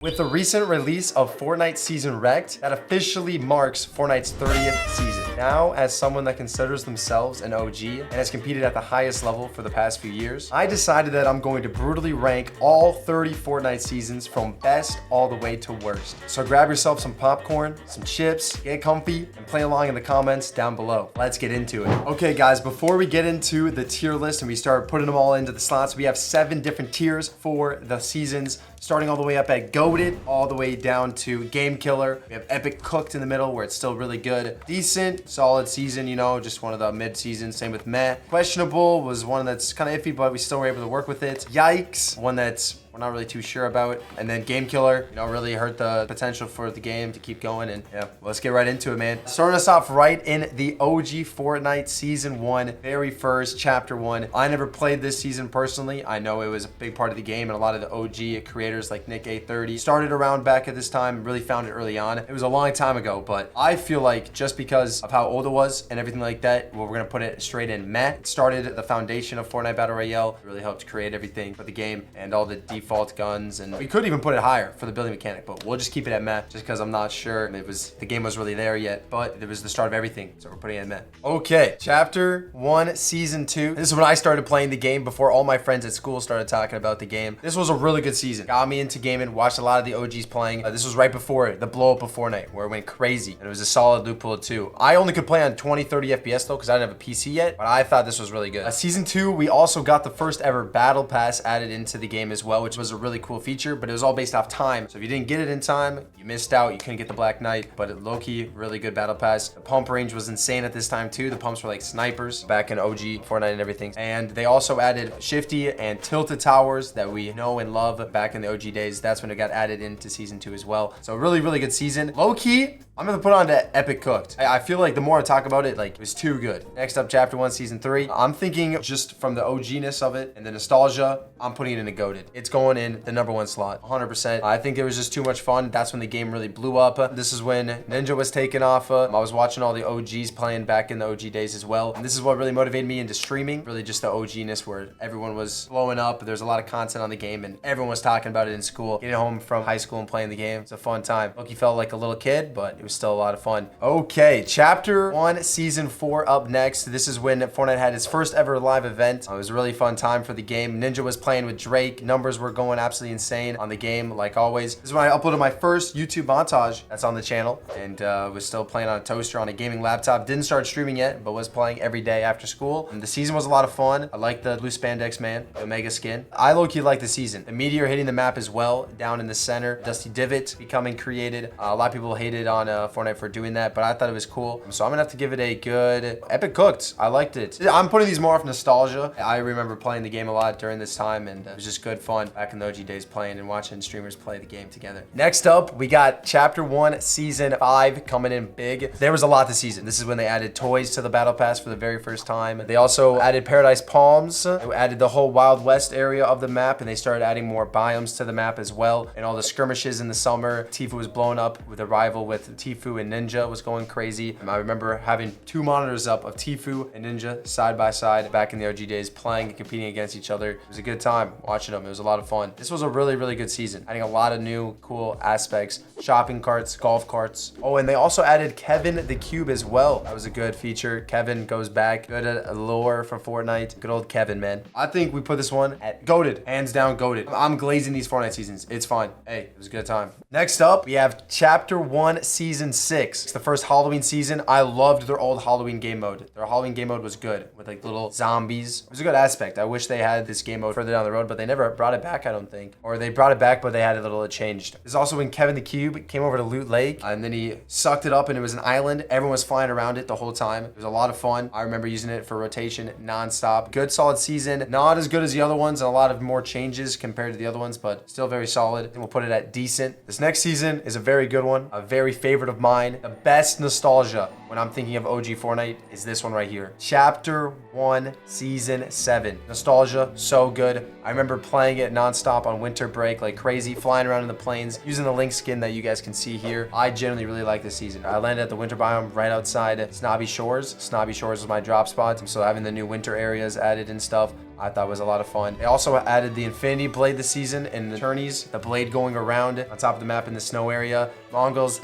With the recent release of Fortnite Season Wrecked, that officially marks Fortnite's 30th season. Now, as someone that considers themselves an OG and has competed at the highest level for the past few years, I decided that I'm going to brutally rank all 30 Fortnite seasons from best all the way to worst. So grab yourself some popcorn, some chips, get comfy, and play along in the comments down below. Let's get into it. Okay guys, before we get into the tier list and we start putting them all into the slots, we have 7 different tiers for the seasons, starting all the way up at Goated, all the way down to Game Killer. We have Epic Cooked in the middle, where it's still really good. Decent, solid season, you know, just one of the mid seasons. Same with Meh. Questionable was one that's kind of iffy, but we still were able to work with it. Yikes, one that's we're not really too sure about. And then Game Killer, you know, really hurt the potential for the game to keep going. And yeah, let's get right into it, man. Starting us off right in the OG Fortnite Season 1, very first, Chapter 1. I never played this season personally. I know it was a big part of the game, and a lot of the OG creators like Nick A30 started around back at this time, really found it early on. It was a long time ago, but I feel like just because of how old it was and everything like that, well, we're gonna put it straight in Meh. It started the foundation of Fortnite Battle Royale. It really helped create everything for the game and all the default guns, and we could even put it higher for the building mechanic, but we'll just keep it at Meh just because I'm not sure the game was really there yet, but it was the start of everything, so we're putting it at Meh. Okay, Chapter 1 Season 2. This is when I started playing the game before all my friends at school started talking about the game. This was a really good season. Got me into gaming, watched a lot of the OGs playing. This was right before the blow up of Fortnite, where it went crazy, and it was a solid loophole too. I only could play on 20-30 FPS though because I didn't have a PC yet, but I thought this was really good. Season 2, we also got the first ever Battle Pass added into the game as well, which was a really cool feature, but it was all based off time. So if you didn't get it in time, you missed out. You couldn't get the Black Knight, but it low-key, really good Battle Pass. The pump range was insane at this time too. The pumps were like snipers back in OG Fortnite and everything. And they also added Shifty and Tilted Towers that we know and love back in the OG days. That's when it got added into Season 2 as well. So really, really good season. Low-key, I'm gonna put on to Epic Cooked. I feel like the more I talk about it, like, it was too good. Next up, Chapter 1 Season 3. I'm thinking just from the OG-ness of it and the nostalgia, I'm putting it in a Goated. It's going in the #1 slot, 100%. I think it was just too much fun. That's when the game really blew up. This is when Ninja was taken off. I was watching all the OGs playing back in the OG days as well. And this is what really motivated me into streaming. Really just the OG-ness where everyone was blowing up. There's a lot of content on the game and everyone was talking about it in school. Getting home from high school and playing the game. It's a fun time. Loki felt like a little kid, but it was still a lot of fun. Okay, Chapter 1 Season 4 up next. This is when Fortnite had its first ever live event. It was a really fun time for the game. Ninja was playing with Drake. Numbers were going absolutely insane on the game, like always. This is when I uploaded my first YouTube montage that's on the channel, and was still playing on a toaster on a gaming laptop. Didn't start streaming yet, but was playing every day after school. And the season was a lot of fun. I like the blue spandex man, the Omega skin. I low-key like the season. The meteor hitting the map as well, down in the center. Dusty Divot becoming created. A lot of people hated on Fortnite for doing that, but I thought it was cool. So I'm gonna have to give it a good Epic Cooked. I liked it. I'm putting these more off nostalgia. I remember playing the game a lot during this time, and it was just good fun back in the OG days playing and watching streamers play the game together. Next up, we got Chapter 1 Season 5 coming in big. There was a lot this season. This is when they added toys to the Battle Pass for the very first time. They also added Paradise Palms. They added the whole Wild West area of the map, and they started adding more biomes to the map as well. And all the skirmishes in the summer. Tifu was blowing up with a rival with Tifu and Ninja was going crazy. I remember having 2 monitors up of Tifu and Ninja side by side back in the OG days, playing and competing against each other. It was a good time watching them. It was a lot of fun. This was a really, really good season, adding a lot of new cool aspects. Shopping carts, golf carts. Oh, and they also added Kevin the Cube as well. That was a good feature. Kevin goes back. Good lore for Fortnite. Good old Kevin, man. I think we put this one at Goated. Hands down Goated. I'm glazing these Fortnite seasons. It's fine. Hey, it was a good time. Next up, we have Chapter 1 Season 6. It's the first Halloween season. I loved their old Halloween game mode. Their Halloween game mode was good with like little zombies. It was a good aspect. I wish they had this game mode further down the road, but they never brought it back, I don't think. Or they brought it back, but they had it changed. This is also when Kevin the Cube came over to Loot Lake, and then he sucked it up and it was an island. Everyone was flying around it the whole time. It was a lot of fun. I remember using it for rotation non-stop. Good solid season. Not as good as the other ones and a lot of more changes compared to the other ones, but still very solid. And we'll put it at decent. This next season is a very good one. A very favorite of mine. The best nostalgia when I'm thinking of OG Fortnite is this one right here. Chapter 1 Season 7. Nostalgia, so good. I remember playing it non-stop on winter break like crazy, flying around in the planes, using the Link skin that you guys can see here. I genuinely really like this season. I landed at the winter biome right outside Snobby Shores. Snobby Shores was my drop spot, so having the new winter areas added and stuff, I thought was a lot of fun. They also added the Infinity Blade this season and the tourneys, the blade going around on top of the map in the snow area. Mongols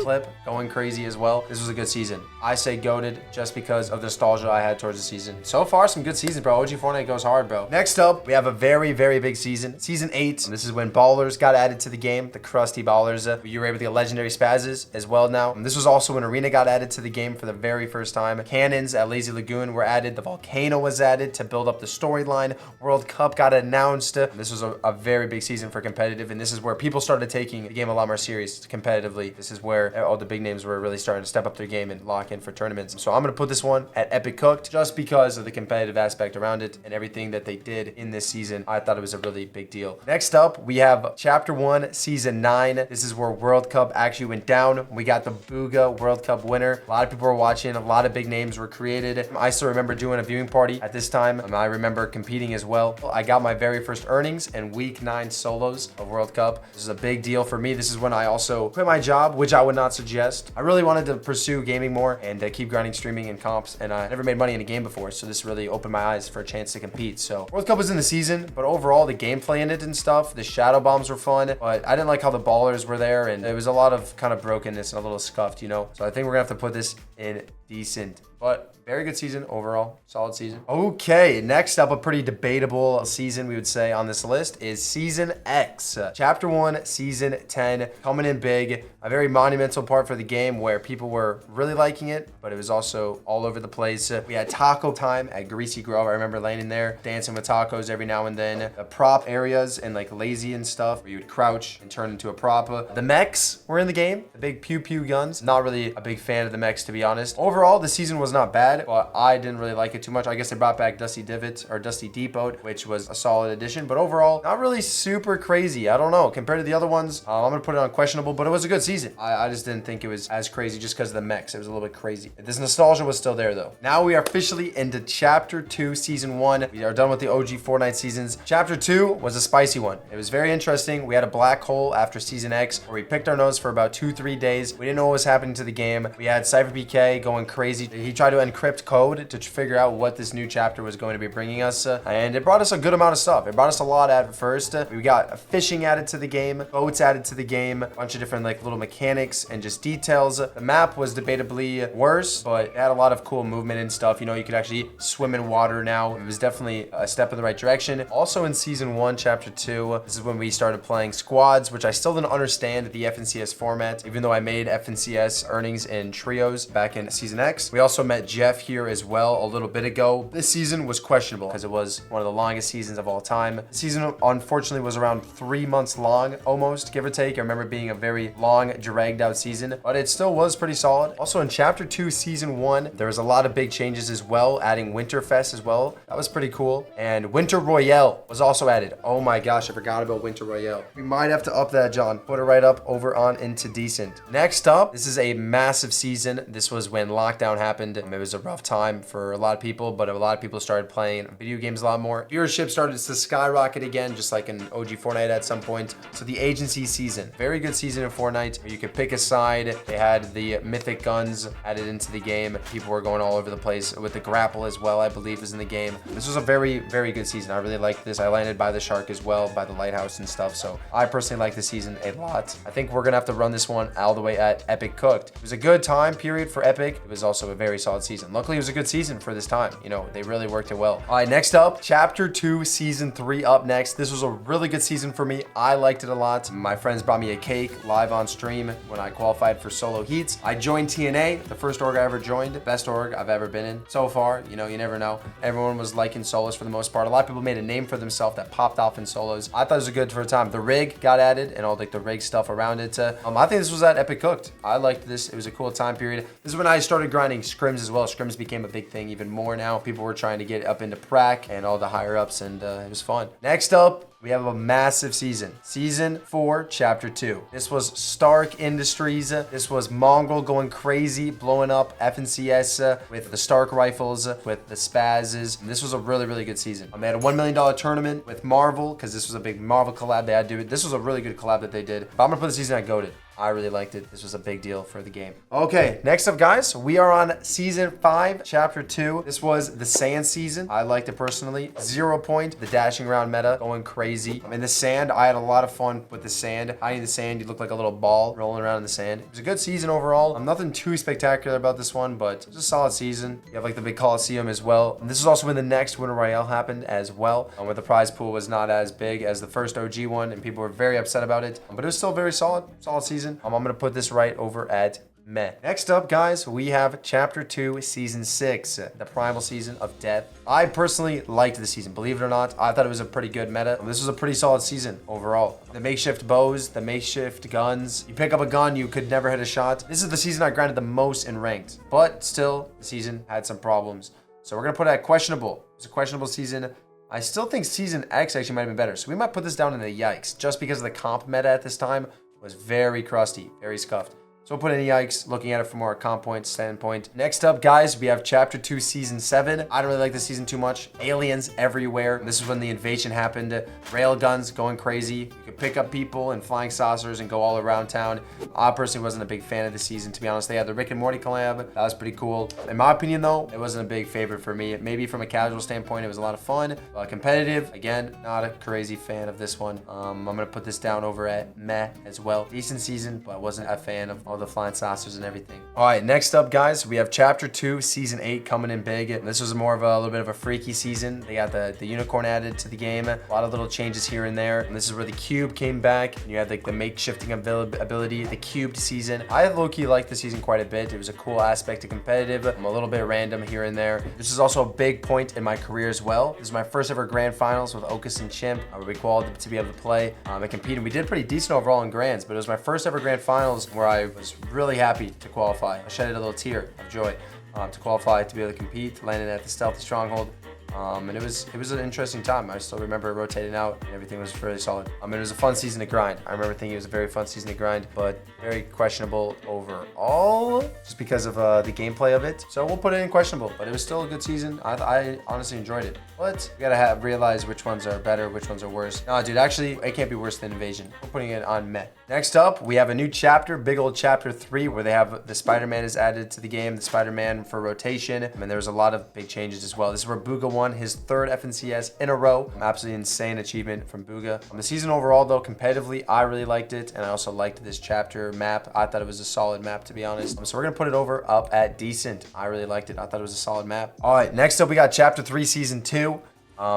clip going crazy as well. This was a good season. I say goated just because of the nostalgia I had towards the season. So far, some good seasons, bro. OG Fortnite goes hard, bro. Next up, we have a very, very big season. Season 8. This is when Ballers got added to the game. The crusty Ballers. You were able to get legendary spazzes as well now. And this was also when Arena got added to the game for the very first time. Cannons at Lazy Lagoon were added. The Volcano was added to build up the storyline. World Cup got announced. This was a very big season for competitive. And this is where people started taking the game a lot more serious competitively. This is where all the big names were really starting to step up their game and lock in for tournaments. So I'm going to put this one at Epic Cooked just because of the competitive aspect around it and everything that they did in this season. I thought it was a really big deal. Next up, we have Chapter 1, Season 9. This is where World Cup actually went down. We got the Booga World Cup winner. A lot of people were watching. A lot of big names were created. I still remember doing a viewing party at this time. I remember competing as well. I got my very first earnings in week 9 solos of World Cup. This is a big deal for me. This is when I also quit my job, which I would not suggest. I really wanted to pursue gaming more and keep grinding streaming and comps, and I never made money in a game before, so this really opened my eyes for a chance to compete. So World Cup was in the season, but overall the gameplay in it and stuff, the shadow bombs were fun, but I didn't like how the ballers were there, and it was a lot of kind of brokenness and a little scuffed, you know? So I think we're gonna have to put this in decent, but very good season overall. Solid season. Okay, next up, a pretty debatable season, we would say, on this list is Season X. Chapter 1, Season 10, coming in big. A very monumental part for the game where people were really liking it, but it was also all over the place. We had taco time at Greasy Grove. I remember landing there, dancing with tacos every now and then. The prop areas and like lazy and stuff, where you would crouch and turn into a prop. The mechs were in the game, the big pew pew guns. Not really a big fan of the mechs, to be honest. Overall, the season was not bad, but I didn't really like it too much. I guess they brought back Dusty Divot or Dusty Depot, which was a solid addition, but overall, not really super crazy. I don't know. Compared to the other ones, I'm going to put it on questionable, but it was a good season. I just didn't think it was as crazy just because of the mechs. It was a little bit crazy. This nostalgia was still there, though. Now we are officially into Chapter 2, Season 1. We are done with the OG Fortnite seasons. Chapter 2 was a spicy one. It was very interesting. We had a black hole after Season X where we picked our nose for about 2-3 days. We didn't know what was happening to the game. We had CypherPK going crazy. He tried to encrypt code to figure out what this new chapter was going to be bringing us, and it brought us a good amount of stuff. It brought us a lot at first. We got fishing added to the game, boats added to the game, a bunch of different like little mechanics and just details. The map was debatably worse, but it had a lot of cool movement and stuff. You know, you could actually swim in water now. It was definitely a step in the right direction. Also in Season 1, Chapter 2, this is when we started playing squads, which I still didn't understand the FNCS format, even though I made FNCS earnings in trios back in Season X. We also met Jeff here as well a little bit ago. This season was questionable because it was one of the longest seasons of all time. The season, unfortunately, was around 3 months long, almost, give or take. I remember it being a very long, dragged out season, but it still was pretty solid. Also in Chapter 2, Season 1, there was a lot of big changes as well, adding Winterfest as well. That was pretty cool. And Winter Royale was also added. Oh my gosh, I forgot about Winter Royale. We might have to up that, John. Put it right up over on into decent. Next up, this is a massive season. This was when lockdown happened. It was a rough time for a lot of people, but a lot of people started playing video games a lot more. Viewership started to skyrocket again, just like in OG Fortnite at some point. So the agency season, very good season in Fortnite, where you could pick a side. They had the mythic guns added into the game. People were going all over the place with the grapple as well, I believe, was in the game. This was a very, very good season. I really liked this. I landed by the shark as well, by the lighthouse and stuff. So I personally like the season a lot. I think we're gonna have to run this one all the way at Epic Cooked. It was a good time period for Epic. It was also a very solid season. Luckily, it was a good season for this time. You know, they really worked it well. All right, next up, Chapter 2, Season 3 up next. This was a really good season for me. I liked it a lot. My friends brought me a cake live on stream when I qualified for solo heats. I joined TNA, the first org I ever joined, best org I've ever been in so far. You know, you never know. Everyone was liking solos for the most part. A lot of people made a name for themselves that popped off in solos. I thought it was good for a time. The rig got added and all like the rig stuff around it. I think this was at Epic Cooked. I liked this. It was a cool time period. This is when I started grinding scrims as well. Scrims became a big thing even more now. People were trying to get up into prac and all the higher ups, and it was fun. Next up, we have a massive season. Season 4, Chapter 2. This was Stark Industries. This was Mongol going crazy, blowing up FNCS with the Stark rifles, with the spazzes. And this was a really, really good season. They had a $1 million tournament with Marvel, because this was a big Marvel collab they had to do. This was a really good collab that they did. But I'm going to put the season at GOATed. I really liked it. This was a big deal for the game. Okay, next up, guys, we are on Season 5, Chapter 2. This was the sand season. I liked it personally. 0 point, the dashing around meta, going crazy. In the sand, I had a lot of fun with the sand. Hiding in the sand, you look like a little ball rolling around in the sand. It was a good season overall. Nothing too spectacular about this one, but it was a solid season. You have like the big Coliseum as well. And this is also when the next Winter Royale happened as well, where the prize pool was not as big as the first OG one, and people were very upset about it. But it was still very solid season. I'm gonna put this right over at meh. Next up, guys, we have Chapter 2, Season 6, the Primal Season of Death. I personally liked the season, believe it or not. I thought it was a pretty good meta. This was a pretty solid season overall. The makeshift bows, the makeshift guns. You pick up a gun, you could never hit a shot. This is the season I grinded the most in ranked, but still, the season had some problems. So we're gonna put it at questionable. It's a questionable season. I still think Season X actually might have been better. So we might put this down in the yikes, just because of the comp meta at this time was very crusty, very scuffed. So we'll put in yikes, looking at it from more comp point standpoint. Next up, guys, we have Chapter 2, Season 7. I don't really like this season too much. Aliens everywhere. This is when the invasion happened. Rail guns going crazy. You could pick up people and flying saucers and go all around town. I personally wasn't a big fan of the season, to be honest. They had the Rick and Morty collab. That was pretty cool. In my opinion, though, it wasn't a big favorite for me. Maybe from a casual standpoint, it was a lot of fun. Competitive, again, not a crazy fan of this one. I'm going to put this down over at meh as well. Decent season, but I wasn't a fan of all the flying saucers and everything. All right, next up, guys, we have Chapter 2, Season 8 coming in big. This was more of a little bit of a freaky season. They got the unicorn added to the game. A lot of little changes here and there. And this is where the cube came back. And you had like the make-shifting ability, the cubed season. I low-key liked the season quite a bit. It was a cool aspect to competitive. I'm a little bit random here and there. This is also a big point in my career as well. This is my first ever grand finals with Okus and Chimp, where we qualified to be able to play and compete. And we did pretty decent overall in grands, but it was my first ever grand finals where I was really happy to qualify. I shedded a little tear of joy to qualify, to be able to compete, landing at the Stealthy Stronghold. And it was an interesting time. I still remember rotating out and everything was really solid. It was a fun season to grind. I remember thinking it was a very fun season to grind, but very questionable overall, just because of the gameplay of it. So we'll put it in questionable, but it was still a good season. I honestly enjoyed it. But you gotta realize which ones are better, which ones are worse. No, dude, actually, it can't be worse than Invasion. We're putting it on meh. Next up, we have a new chapter, big old Chapter 3, where they have the Spider-Man is added to the game, the Spider-Man for rotation. And there was a lot of big changes as well. This is where Booga won his 3rd FNCS in a row. Absolutely insane achievement from Booga. The season overall, though, competitively, I really liked it. And I also liked this chapter map. I thought it was a solid map, to be honest. So we're gonna put it up at decent. I really liked it. I thought it was a solid map. All right, next up, we got Chapter 3, Season 2.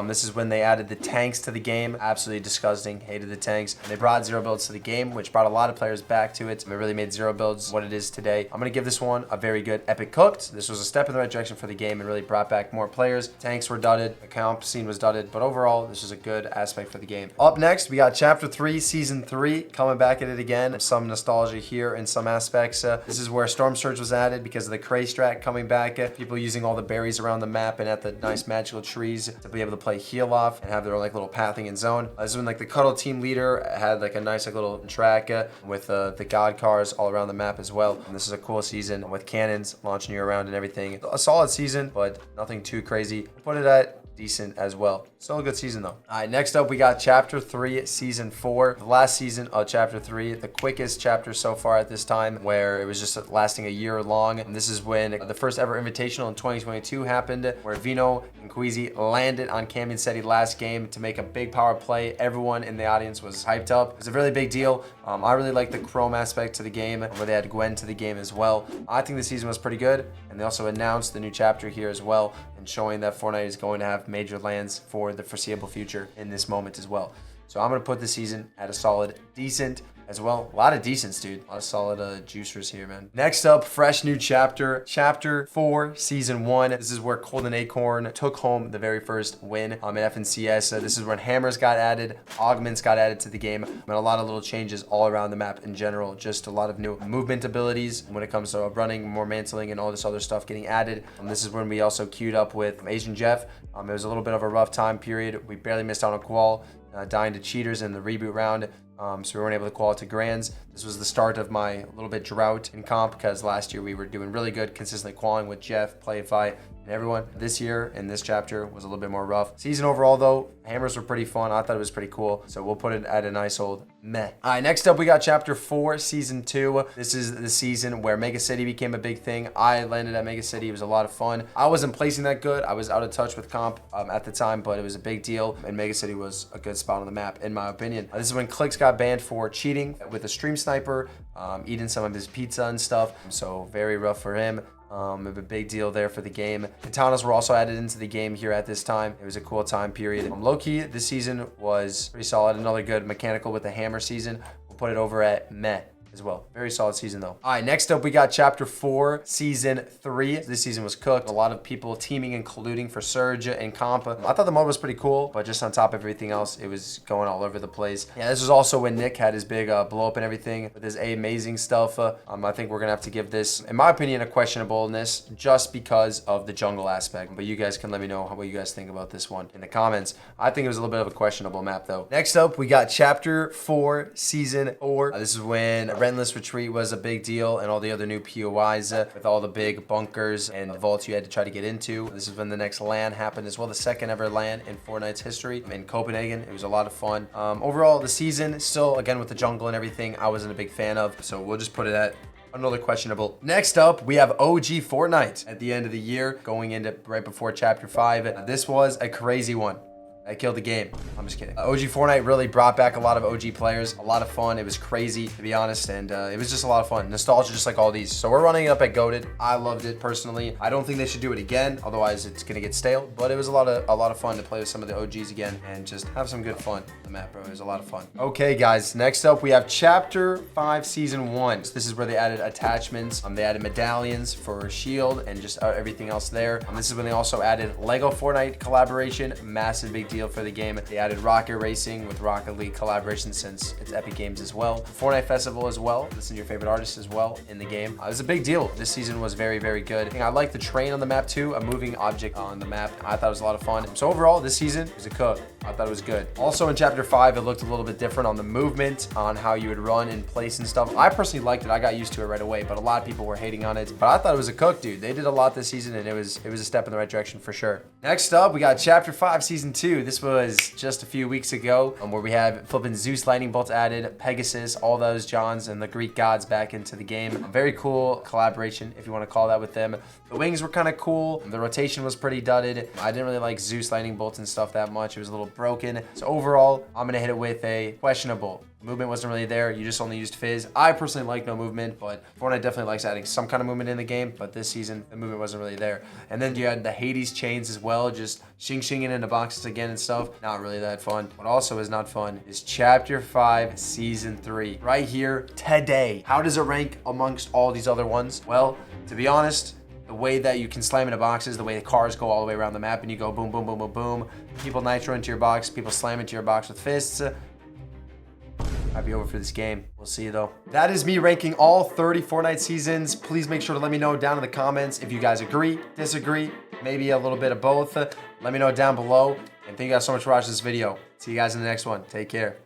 This is when they added the tanks to the game. Absolutely disgusting. Hated the tanks. And they brought zero builds to the game, which brought a lot of players back to it. It really made zero builds what it is today. I'm going to give this one a very good epic cooked. This was a step in the right direction for the game and really brought back more players. Tanks were dudded. The comp scene was dudded. But overall, this was a good aspect for the game. Up next, we got Chapter 3, Season 3. Coming back at it again. Some nostalgia here in some aspects. This is where Storm Surge was added because of the Cray strat coming back. People using all the berries around the map and at the nice magical trees to be able to play heal off and have their own like little pathing and zone. This is when like the Cuddle team leader had like a nice like little track with the god cars all around the map as well. And this is a cool season with cannons launching you around and everything. A solid season, but nothing too crazy. Put it at decent as well. Still a good season though. All right, next up we got Chapter 3, Season 4. The last season of Chapter 3, the quickest chapter so far at this time, where it was just lasting a year long. And this is when the first ever invitational in 2022 happened, where Vino and Queasy landed on Camden City last game to make a big power play. Everyone in the audience was hyped up. It was a really big deal. I really liked the Chrome aspect to the game, where they had Gwen to the game as well. I think the season was pretty good. And they also announced the new chapter here as well, and showing that Fortnite is going to have major lands for the foreseeable future in this moment as well. So I'm going to put the season at a solid decent as well. A lot of decents, dude. A lot of solid juicers here, man. Next up, fresh new chapter. Chapter 4, Season 1. This is where Golden Acorn took home the very first win in FNCS. This is when hammers got added, augments got added to the game, and a lot of little changes all around the map in general. Just a lot of new movement abilities when it comes to running, more mantling, and all this other stuff getting added. This is when we also queued up with Asian Jeff. It was a little bit of a rough time period. We barely missed out on a qual, dying to cheaters in the reboot round. So we weren't able to qualify to grands. This was the start of my little bit drought in comp, because last year we were doing really good, consistently qualifying with Jeff, Playify, and everyone. This year in this chapter was a little bit more rough. Season overall though, hammers were pretty fun. I thought it was pretty cool. So we'll put it at a nice old meh. All right, next up we got chapter 4, season 2. This is the season where Mega City became a big thing. I landed at Mega City. It was a lot of fun. I wasn't placing that good. I was out of touch with comp at the time, but it was a big deal. And Mega City was a good spot on the map, in my opinion. This is when Clicks got banned for cheating with a stream sniper, eating some of his pizza and stuff. So very rough for him. A big deal there for the game. Katanas were also added into the game here at this time. It was a cool time period. Low-key, this season was pretty solid. Another good mechanical with the hammer season. We'll put it over at meh as well. Very solid season though. All right, next up we got chapter 4, season 3. This season was cooked. A lot of people teaming and colluding for Surge and comp. I thought the mode was pretty cool, but just on top of everything else, it was going all over the place. Yeah, this was also when Nick had his big blow up and everything with his amazing stuff. I think we're gonna have to give this, in my opinion, a questionableness just because of the jungle aspect. But you guys can let me know what you guys think about this one in the comments. I think it was a little bit of a questionable map though. Next up, we got chapter 4, season 4. This is when Rentless Retreat was a big deal and all the other new POIs with all the big bunkers and vaults you had to try to get into. This is when the next LAN happened as well, the second ever LAN in Fortnite's history in Copenhagen. It was a lot of fun. Overall, the season still, again, with the jungle and everything, I wasn't a big fan of, so we'll just put it at another questionable. Next up, we have OG Fortnite at the end of the year, going into right before chapter 5. This was a crazy one. I killed the game. I'm just kidding. OG Fortnite really brought back a lot of OG players. A lot of fun. It was crazy, to be honest, and it was just a lot of fun. Nostalgia, just like all these. So we're running it up at Goated. I loved it personally. I don't think they should do it again, otherwise it's gonna get stale. But it was a lot of fun to play with some of the OGs again and just have some good fun. The map, bro, it was a lot of fun. Okay, guys. Next up, we have chapter 5, season 1. So this is where they added attachments. They added medallions for shield and just everything else there. This is when they also added Lego Fortnite collaboration. Massive big deal for the game. They added Rocket Racing with Rocket League collaboration since it's Epic Games as well. Fortnite Festival as well. Listen to your favorite artists as well in the game. It was a big deal. This season was very, very good. I like the train on the map too, a moving object on the map. I thought it was a lot of fun. So overall, this season was a cook. I thought it was good. Also in chapter 5, it looked a little bit different on the movement, on how you would run in place and stuff. I personally liked it. I got used to it right away, but a lot of people were hating on it. But I thought it was a cook, dude. They did a lot this season and it was a step in the right direction for sure. Next up, we got chapter 5, season 2. This was just a few weeks ago where we had flipping Zeus lightning bolts added, Pegasus, all those Johns and the Greek gods back into the game. A very cool collaboration, if you want to call that, with them. The wings were kind of cool. The rotation was pretty dudded. I didn't really like Zeus lightning bolts and stuff that much. It was a little broken. So overall, I'm gonna hit it with a questionable. Movement wasn't really there. You just only used Fizz. I personally like no movement, but Fortnite definitely likes adding some kind of movement in the game. But this season, the movement wasn't really there. And then you had the Hades chains as well, just shing-shinging into boxes again and stuff. Not really that fun. What also is not fun is Chapter 5, Season 3. Right here, today. How does it rank amongst all these other ones? Well, to be honest, the way that you can slam into boxes, the way the cars go all the way around the map and you go boom, boom, boom, boom, boom. People nitro into your box, people slam into your box with fists. Might be over for this game. We'll see though. That is me ranking all 30 Fortnite seasons. Please make sure to let me know down in the comments if you guys agree, disagree, maybe a little bit of both. Let me know down below. And thank you guys so much for watching this video. See you guys in the next one. Take care.